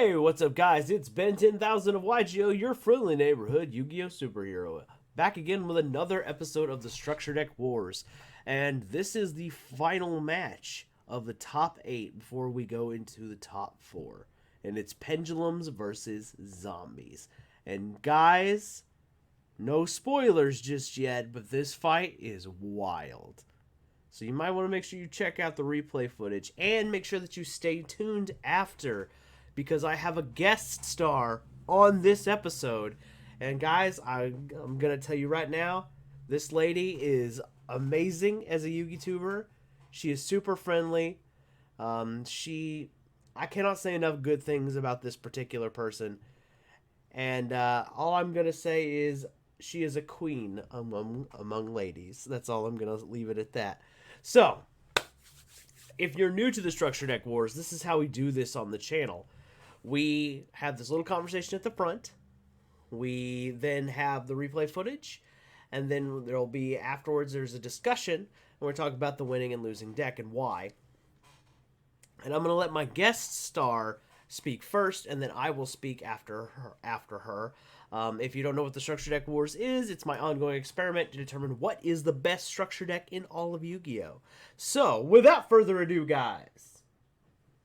Hey, what's up, guys? It's Ben 10,000 of YGO, your friendly neighborhood Yu-Gi-Oh! Superhero. Back again with another episode of the Structure Deck Wars. And this is the final match of the top 8 before we go into the top 4. And it's Pendulums versus Zombies. And guys, no spoilers just yet, but this fight is wild. So you might want to make sure you check out the replay footage and make sure that you stay tuned after, because I have a guest star on this episode. And guys, I'm going to tell you right now, this lady is amazing as a Yu-Gi-Tuber. She is super friendly. I cannot say enough good things about this particular person. And all I'm going to say is she is a queen among ladies. That's all. I'm going to leave it at that. So, if you're new to the Structure Deck Wars, this is how we do this on the channel. We have this little conversation at the front. We then have the replay footage. And then there'll be, afterwards, there's a discussion. And we're talking about the winning and losing deck and why. And I'm going to let my guest star speak first, and then I will speak after her. If you don't know what the Structure Deck Wars is, it's my ongoing experiment to determine what is the best structure deck in all of Yu-Gi-Oh! So, without further ado, guys,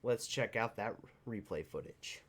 let's check out that replay footage.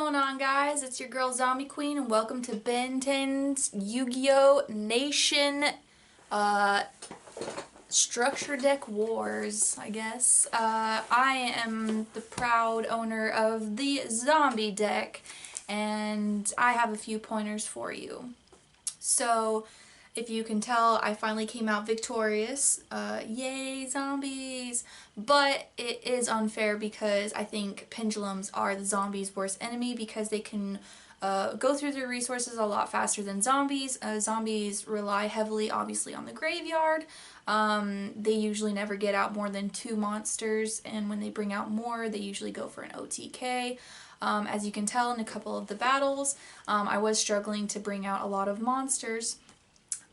going on, guys? It's your girl Zombie Queen, and welcome to Ben 10's Yu-Gi-Oh! Nation uh, Structure Deck Wars, I guess. I am the proud owner of the Zombie deck, and I have a few pointers for you. So, if you can tell, I finally came out victorious. Yay, zombies! But it is unfair because I think pendulums are the zombies' worst enemy because they can go through their resources a lot faster than zombies. Zombies rely heavily, obviously, on the graveyard. They usually never get out more than 2 monsters, and when they bring out more, they usually go for an OTK. As you can tell in a couple of the battles, I was struggling to bring out a lot of monsters.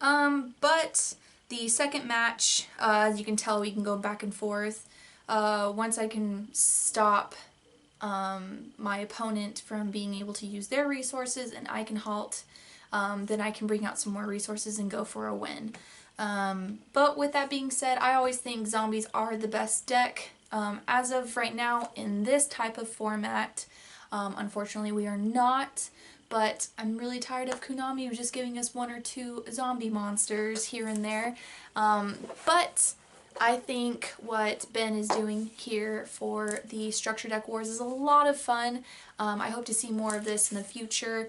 But the second match, as you can tell, we can go back and forth. Once I can stop my opponent from being able to use their resources and I can halt, then I can bring out some more resources and go for a win. But with that being said, I always think zombies are the best deck. As of right now, in this type of format, unfortunately we are not. But I'm really tired of Konami just giving us 1 or 2 zombie monsters here and there. But I think what Ben is doing here for the Structure Deck Wars is a lot of fun. I hope to see more of this in the future.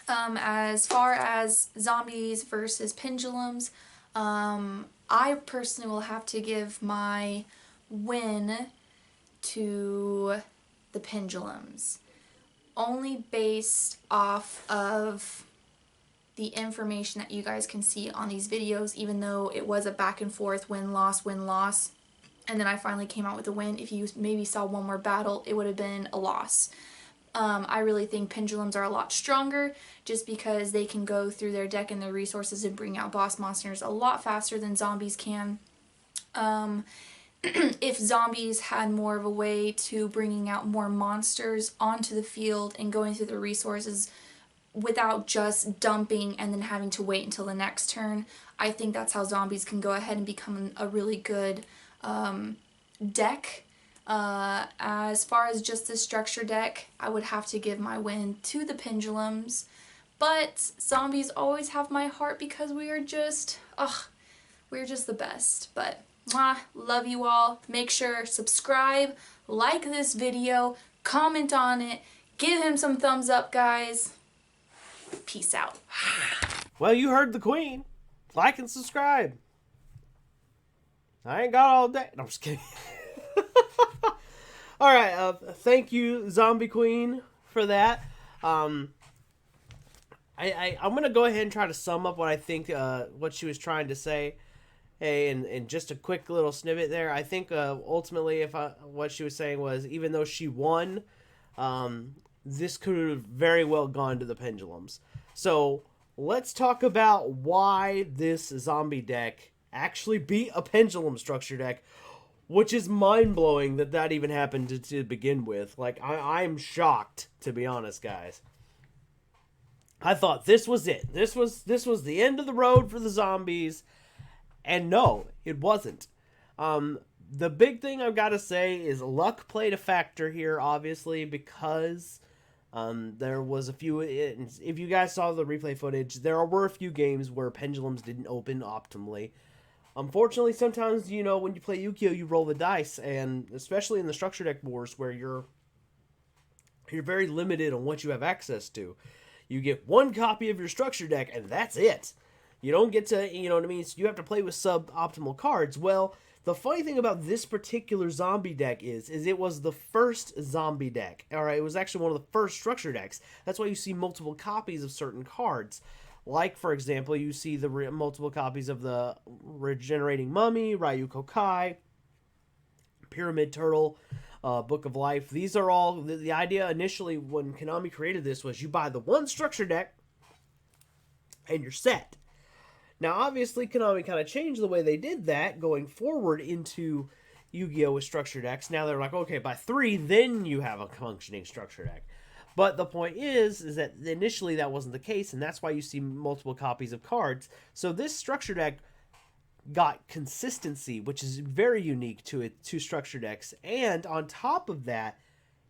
As far as zombies versus pendulums, I personally will have to give my win to the pendulums. Only based off of the information that you guys can see on these videos, even though it was a back and forth win-loss, win-loss, and then I finally came out with a win. If you maybe saw one more battle, it would have been a loss. I really think pendulums are a lot stronger just because they can go through their deck and their resources and bring out boss monsters a lot faster than zombies can. If zombies had more of a way to bringing out more monsters onto the field and going through the resources without just dumping and then having to wait until the next turn, I think that's how zombies can go ahead and become a really good deck. As far as just the structure deck, I would have to give my win to the pendulums, but zombies always have my heart because we're just the best. But love you all. Make sure subscribe, like this video, comment on it, give him some thumbs up, guys. Peace out. Well, you heard the queen. Like and subscribe. I ain't got all day. No, I'm just kidding. All right. Thank you, Zombie Queen, for that. I'm gonna go ahead and try to sum up what I think what she was trying to say. Hey, and just a quick little snippet there. I think ultimately, what she was saying was, even though she won, this could have very well gone to the pendulums. So let's talk about why this zombie deck actually beat a pendulum structure deck, which is mind-blowing that even happened to begin with. Like, I'm shocked, to be honest, guys. I thought this was it. This was the end of the road for the zombies. And no, it wasn't. The big thing I've got to say is luck played a factor here, obviously, because there was a few... If you guys saw the replay footage, there were a few games where pendulums didn't open optimally. Unfortunately, sometimes, you know, when you play Yu-Gi-Oh, you roll the dice, and especially in the structure deck wars where you're very limited on what you have access to. You get one copy of your structure deck, and that's it. You don't get to, you know what I mean? So you have to play with suboptimal cards. Well, the funny thing about this particular zombie deck is it was the first zombie deck. All right, it was actually one of the first structure decks. That's why you see multiple copies of certain cards. Like, for example, you see the multiple copies of the Regenerating Mummy, Ryu Kokai, Pyramid Turtle, Book of Life. These are all... The idea initially when Konami created this was you buy the one structure deck and you're set. Now, obviously, Konami kind of changed the way they did that going forward into Yu-Gi-Oh! With structure decks. Now they're like, okay, by 3, then you have a functioning structure deck. But the point is that initially that wasn't the case, and that's why you see multiple copies of cards. So this structure deck got consistency, which is very unique to structure decks. And on top of that,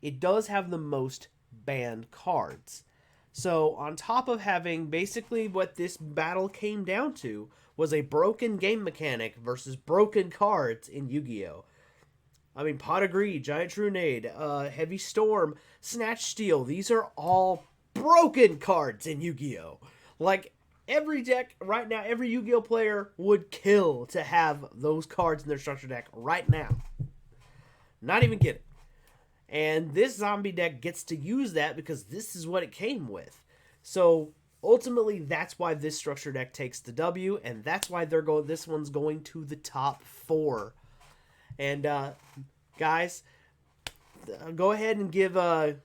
it does have the most banned cards. So, on top of having basically what this battle came down to was a broken game mechanic versus broken cards in Yu-Gi-Oh! I mean, Pot of Greed, Giant Trunade, Heavy Storm, Snatch Steal. These are all broken cards in Yu-Gi-Oh! Like, every deck right now, every Yu-Gi-Oh! Player would kill to have those cards in their structure deck right now. Not even kidding. And this zombie deck gets to use that because this is what it came with. So ultimately, that's why this structure deck takes the W, and that's why this one's going to the top 4. And guys, go ahead and give the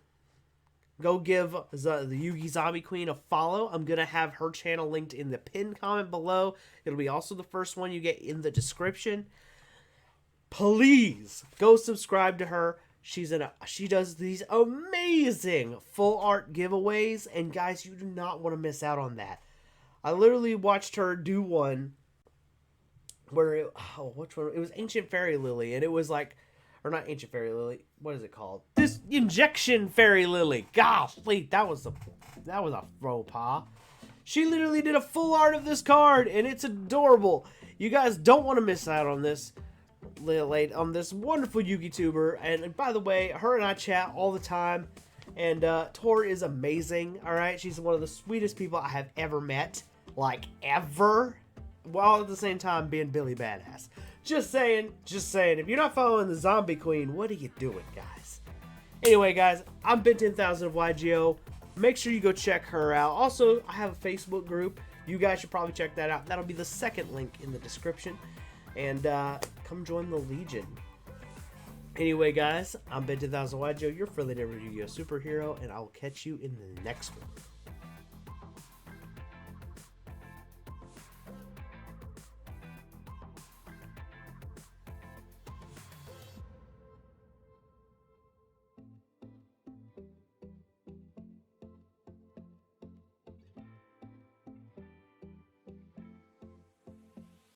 Yugi Zombie Queen a follow. I'm gonna have her channel linked in the pinned comment below. It'll be also the first one you get in the description. Please go subscribe to her. She does these amazing full art giveaways, and guys, you do not want to miss out on that. I literally watched her do one where which one? It was Ancient Fairy Lily, and it was like, or not Ancient Fairy Lily. What is it called? This Injection Fairy Lily. Golly, that was a faux pas. She literally did a full art of this card, and it's adorable. You guys don't want to miss out on this. On this wonderful Yugi tuber, and by the way, her and I chat all the time, and Tor is amazing. All right, she's one of the sweetest people I have ever met, like ever, while at the same time being Billy Badass. Just saying. If you're not following the Zombie Queen, what are you doing, guys? Anyway, guys, I'm Ben 10,000 of YGO. Make sure you go check her out. Also, I have a Facebook group. You guys should probably check that out. That'll be the second link in the description. And come join the Legion. Anyway, guys, I'm Ben 10,000 YGO, your friendly neighborhood Yu-Gi-Oh! Superhero, and I will catch you in the next one.